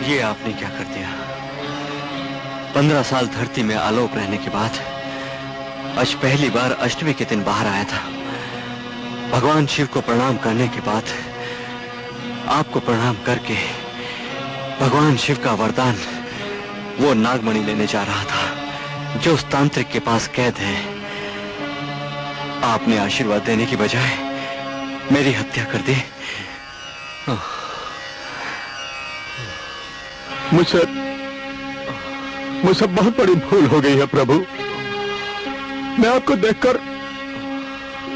ये आपने क्या कर दिया? 15 साल धरती में आलोक रहने के बाद आज पहली बार अष्टमी के दिन बाहर आया था। भगवान शिव को प्रणाम करने के बाद आपको प्रणाम करके भगवान शिव का वरदान वो नागमणि लेने जा रहा था जो उस तांत्रिक के पास कैद है। आपने आशीर्वाद देने की बजाय मेरी हत्या कर दी। मुझसे बहुत बड़ी भूल हो गई है प्रभु। मैं आपको देखकर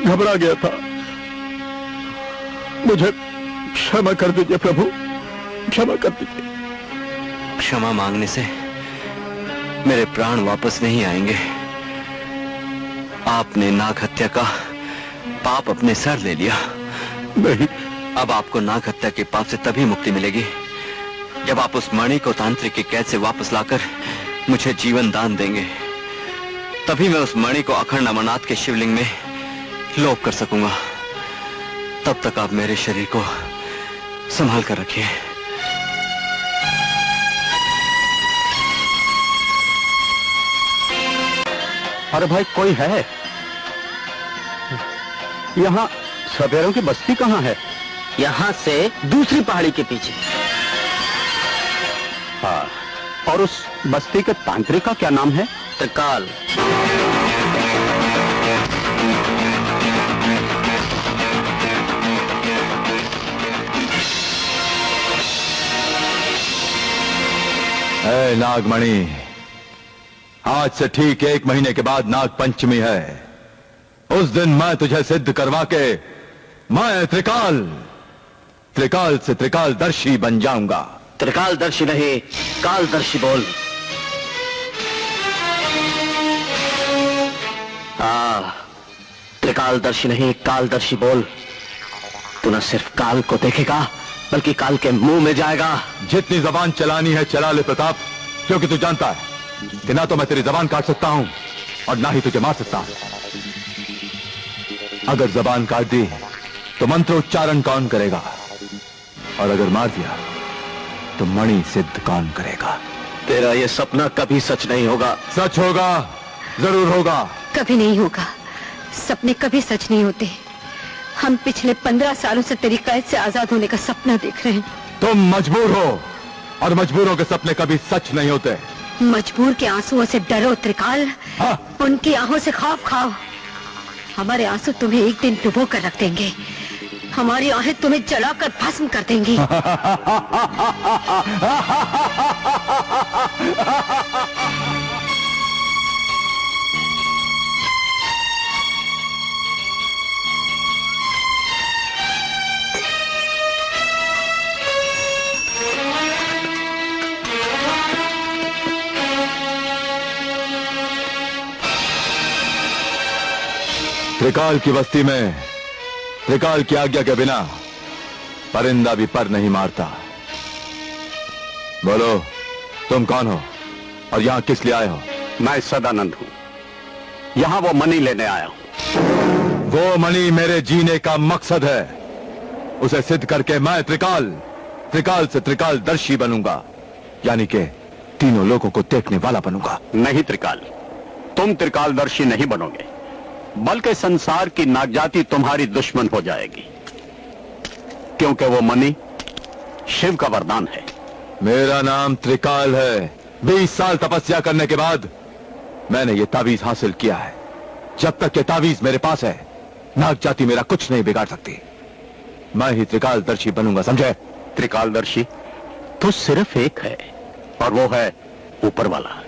घबरा गया था। मुझे क्षमा कर दीजिए प्रभु, क्षमा कर दीजिए। क्षमा मांगने से मेरे प्राण वापस नहीं आएंगे। आपने नाग हत्या का पाप अपने सर ले लिया। नहीं, अब आपको नाग हत्या के पाप से तभी मुक्ति मिलेगी जब आप उस मणि को तांत्रिक की कैद से वापस लाकर मुझे जीवन दान देंगे। तभी मैं उस मणि को अखंड अमरनाथ के शिवलिंग में लोप कर सकूंगा। तब तक आप मेरे शरीर को संभाल कर रखिए। अरे भाई, कोई है यहाँ? सवेरों की बस्ती कहाँ है? यहाँ से दूसरी पहाड़ी के पीछे। हाँ, और उस बस्ती के तांत्रिक का क्या नाम है? त्रिकाल। ऐ नागमणि, आज से ठीक 1 महीने के बाद नाग पंचमी है। उस दिन मैं तुझे सिद्ध करवा के मैं त्रिकाल से त्रिकालदर्शी बन जाऊंगा। त्रिकालदर्शी नहीं, कालदर्शी बोल। त्रिकालदर्शी नहीं, कालदर्शी बोल। तू न सिर्फ काल को देखेगा बल्कि काल के मुंह में जाएगा। जितनी जबान चलानी है चला ले प्रताप, क्योंकि तू जानता है कि ना तो मैं तेरी जबान काट सकता हूं और ना ही तुझे मार सकता हूं। अगर जबान काट दी तो मंत्र उच्चारण कौन करेगा, और अगर मार दिया तो मणि सिद्ध कौन करेगा? तेरा ये सपना कभी सच नहीं होगा। सच होगा, जरूर होगा। कभी नहीं होगा। सपने कभी सच नहीं होते। हम पिछले 15 सालों से तेरी कैद से आजाद होने का सपना देख रहे हैं। तुम मजबूर हो और मजबूरों के सपने कभी सच नहीं होते। मजबूर के आंसुओं से डरो त्रिकाल। हाँ? उनकी आंखों से खौफ खाओ। हमारे आंसू तुम्हें एक दिन डुबो कर रख देंगे। हमारी आहें तुम्हें जलाकर भस्म कर देंगी। त्रिकाल की बस्ती में त्रिकाल की आज्ञा के बिना परिंदा भी पर नहीं मारता। बोलो, तुम कौन हो और यहां किस लिए आए हो? मैं सदानंद हूं। यहां वो मणि लेने आया हूं। वो मणि मेरे जीने का मकसद है। उसे सिद्ध करके मैं त्रिकाल से त्रिकालदर्शी बनूंगा, यानी कि तीनों लोगों को देखने वाला बनूंगा। नहीं त्रिकाल, तुम त्रिकालदर्शी नहीं बनोगे, बल्कि संसार की नागजाति तुम्हारी दुश्मन हो जाएगी, क्योंकि वो मणि शिव का वरदान है। मेरा नाम त्रिकाल है। 20 साल तपस्या करने के बाद मैंने ये तावीज हासिल किया है। जब तक ये तावीज मेरे पास है, नागजाति मेरा कुछ नहीं बिगाड़ सकती। मैं ही त्रिकालदर्शी बनूंगा, समझे? त्रिकालदर्शी तो सिर्फ एक है, और वो है ऊपर वाला।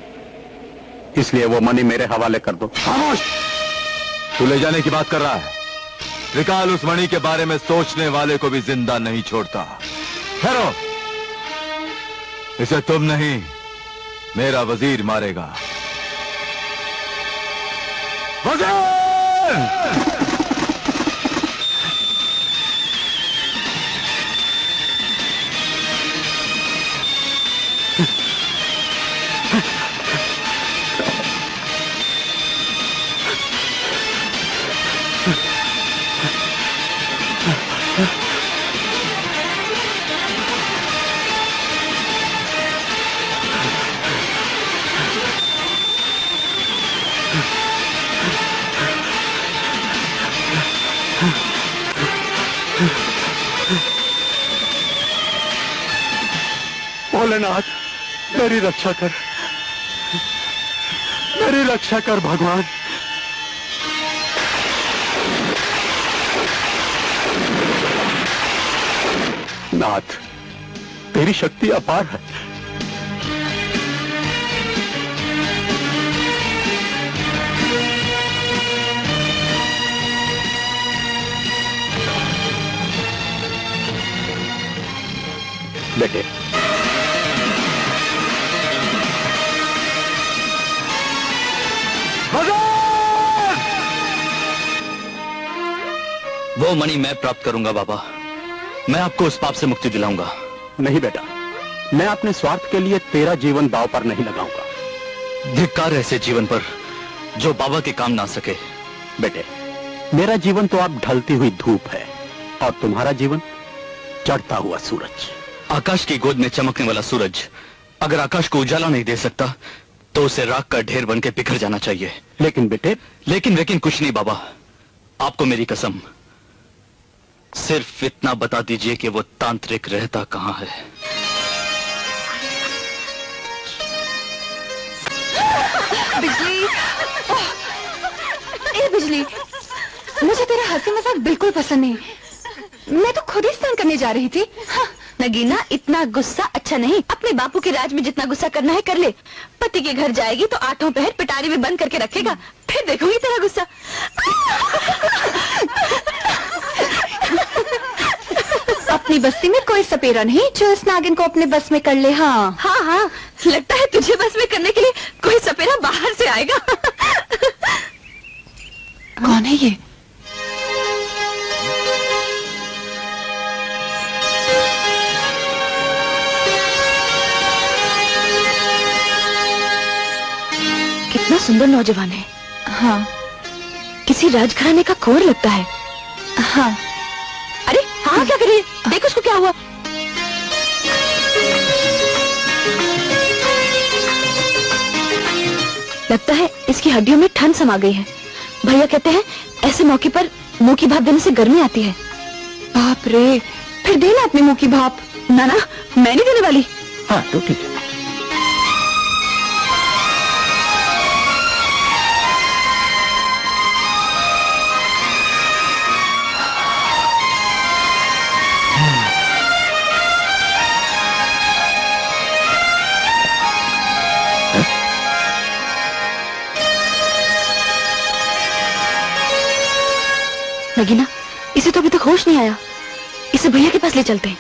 इसलिए वो मणि मेरे हवाले कर दो। खामोश! तू ले जाने की बात कर रहा है। त्रिकाल उस मणि के बारे में सोचने वाले को भी जिंदा नहीं छोड़ता। ठहरो, इसे तुम नहीं, मेरा वजीर मारेगा। वजीर! भोलेनाथ, मेरी रक्षा कर, मेरी रक्षा कर भगवान। नाथ, तेरी शक्ति अपार है। बेटे, वो मणि मैं प्राप्त करूंगा बाबा। मैं आपको उस पाप से मुक्ति दिलाऊंगा। नहीं बेटा, मैं अपने स्वार्थ के लिए तेरा जीवन दांव पर नहीं लगाऊंगा। धिक्कार ऐसे जीवन पर जो बाबा के काम ना सके। बेटे, मेरा जीवन तो अब ढलती हुई धूप है और तुम्हारा जीवन चढ़ता हुआ सूरज। आकाश की गोद में चमकने वाला सूरज अगर आकाश को उजाला नहीं दे सकता तो उसे राख का ढेर बनके बिखर जाना चाहिए। लेकिन बेटे, लेकिन कुछ नहीं बाबा, आपको मेरी कसम, सिर्फ इतना बता दीजिए कि वो तांत्रिक रहता कहां है। बिजली, ए बिजली, मुझे तेरा हंसी मजाक बिल्कुल पसंद नहीं। मैं तो खुद ही स्नान करने जा रही थी। हाँ, नगीना, इतना गुस्सा अच्छा नहीं। अपने बापू के राज में जितना गुस्सा करना है कर ले। पति के घर जाएगी तो आठों पहर पिटारी में बंद करके रखेगा, फिर देखूंगी तेरा गुस्सा। अपनी बस्ती में कोई सपेरा नहीं जो इस नागिन को अपने बस में कर ले। हाँ हाँ हाँ, लगता है तुझे बस में करने के लिए कोई सपेरा बाहर से आएगा। कौन है ये? कितना सुंदर नौजवान है। हाँ, किसी राजघराने का कुंवर लगता है। हाँ, अरे हाँ, क्या करे, देख उसको क्या हुआ। लगता है इसकी हड्डियों में ठंड समा गई है। भैया कहते हैं ऐसे मौके पर मुंह की भाप देने से गर्मी आती है। बाप रे, फिर देना अपने मुंह की भाप। ना ना, मैं नहीं देने वाली। हाँ तो ठीक है। नगीना, इसे तो अभी तक होश नहीं आया। इसे भैया के पास ले चलते हैं।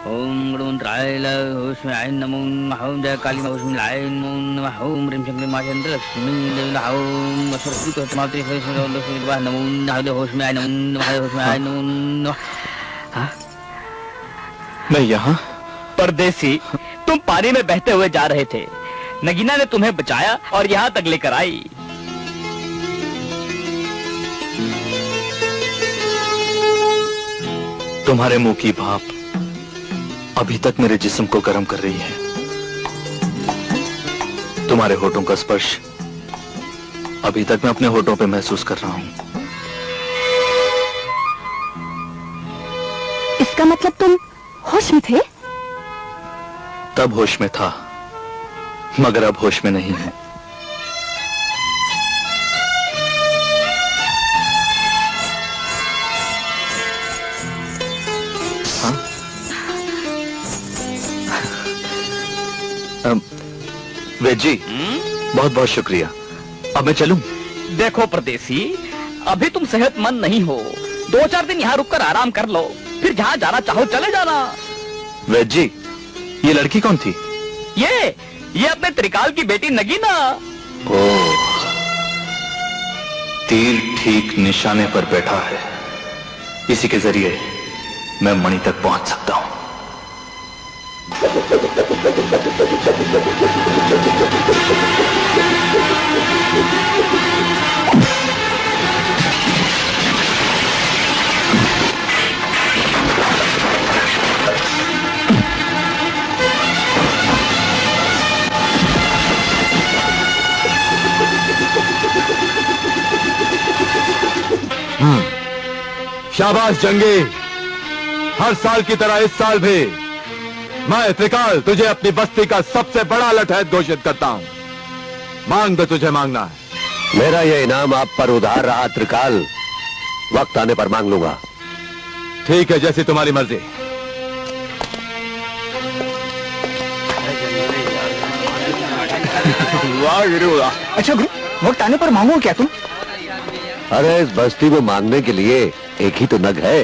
ओम होश नमो ओम जय काली होश में लाय नमो ओम ह्रीं शक्ति मां चंद्र लक्ष्मी ओम सरस्वती को मातृ नमो होश में नमो होश में नमो। मैं यहाँ? परदेसी, तुम पानी में बहते हुए जा रहे थे, नगीना ने तुम्हें बचाया और यहाँ तक लेकर आई। तुम्हारे मुंह की भाप अभी तक मेरे जिस्म को गर्म कर रही है। तुम्हारे होठों का स्पर्श अभी तक मैं अपने होठों पे महसूस कर रहा हूं। इसका मतलब तुम होश में थे? तब होश में था, मगर अब होश में नहीं है। वेद जी, बहुत बहुत शुक्रिया। अब मैं चलूं? देखो परदेसी, अभी तुम सेहतमंद नहीं हो। 2-4 दिन यहाँ रुककर आराम कर लो, फिर जहाँ जाना चाहो चले जाना। वेद जी, ये लड़की कौन थी? ये अपने त्रिकाल की बेटी नगीना। ओह, तीर ठीक निशाने पर बैठा है। इसी के जरिए मैं मणि तक पहुंच सकता हूं। शाबाश जंगी, हर साल की तरह इस साल भी मैं त्रिकाल तुझे अपनी बस्ती का सबसे बड़ा लठैत घोषित करता हूं। मांग दो तुझे मांगना है। मेरा ये इनाम आप पर उधार रहा त्रिकाल, वक्त आने पर मांग लूंगा। ठीक है, जैसी तुम्हारी मर्जी। वाह गुरु वाह। अच्छा गुरु, वक्त आने पर मांगो क्या तुम? अरे इस बस्ती में मांगने के लिए एक ही तो नग है।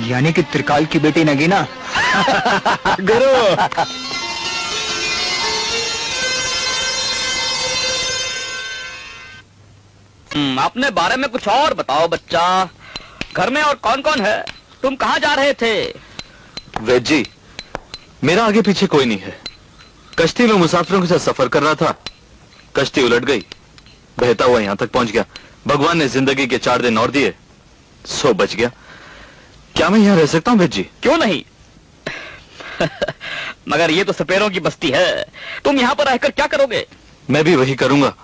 यानी कि त्रिकाल की बेटी नगीना। गुरु अपने बारे में कुछ और बताओ बच्चा। घर में और कौन कौन है? तुम कहाँ जा रहे थे? वेद जी, मेरा आगे पीछे कोई नहीं है। कश्ती में मुसाफिरों के साथ सफर कर रहा था, कश्ती उलट गई, बहता हुआ यहां तक पहुंच गया। भगवान ने जिंदगी के 4 दिन और दिए, सो बच गया। क्या मैं यहां रह सकता हूं वेद जी? क्यों नहीं? मगर ये तो सपेरों की बस्ती है, तुम यहाँ पर रहकर क्या करोगे? मैं भी वही करूंगा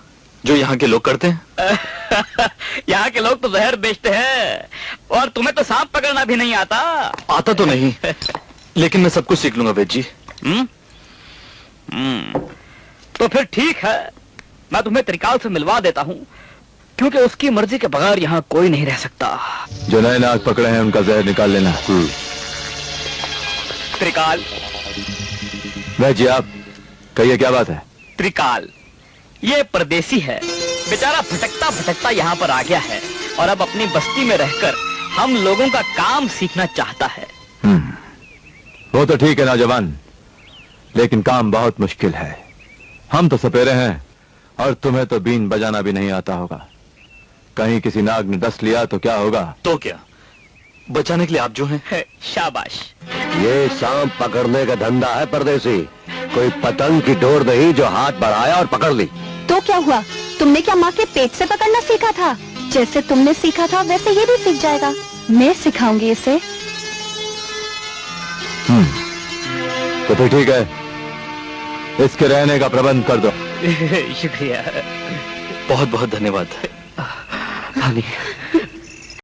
जो यहाँ के लोग करते हैं। यहाँ के लोग तो जहर बेचते हैं, और तुम्हें तो सांप पकड़ना भी नहीं आता। आता तो नहीं, लेकिन मैं सब कुछ सीख लूंगा वेद जी। तो फिर ठीक है, मैं तुम्हें त्रिकाल से मिलवा देता हूँ, क्योंकि उसकी मर्जी के बगैर यहाँ कोई नहीं रह सकता। जो नए नाग पकड़े हैं उनका जहर निकाल लेना। त्रिकाल। वह जी आप कहिए, क्या बात है? त्रिकाल ये परदेसी है, बेचारा भटकता भटकता यहाँ पर आ गया है, और अब अपनी बस्ती में रहकर हम लोगों का काम सीखना चाहता है। वो तो ठीक है नौजवान, लेकिन काम बहुत मुश्किल है। हम तो सपेरे हैं और तुम्हें तो बीन बजाना भी नहीं आता होगा। कहीं किसी नाग ने डस लिया तो क्या होगा? तो क्या, बचाने के लिए आप जो हैं। शाबाश। ये सांप पकड़ने का धंधा है परदेसी, कोई पतंग की डोर नहीं जो हाथ बढ़ाया और पकड़ ली। तो क्या हुआ? तुमने क्या माँ के पेट से पकड़ना सीखा था? जैसे तुमने सीखा था वैसे ये भी सीख जाएगा। मैं सिखाऊंगी इसे। तो फिर ठीक है, इसके रहने का प्रबंध कर दो। शुक्रिया। बहुत बहुत धन्यवाद।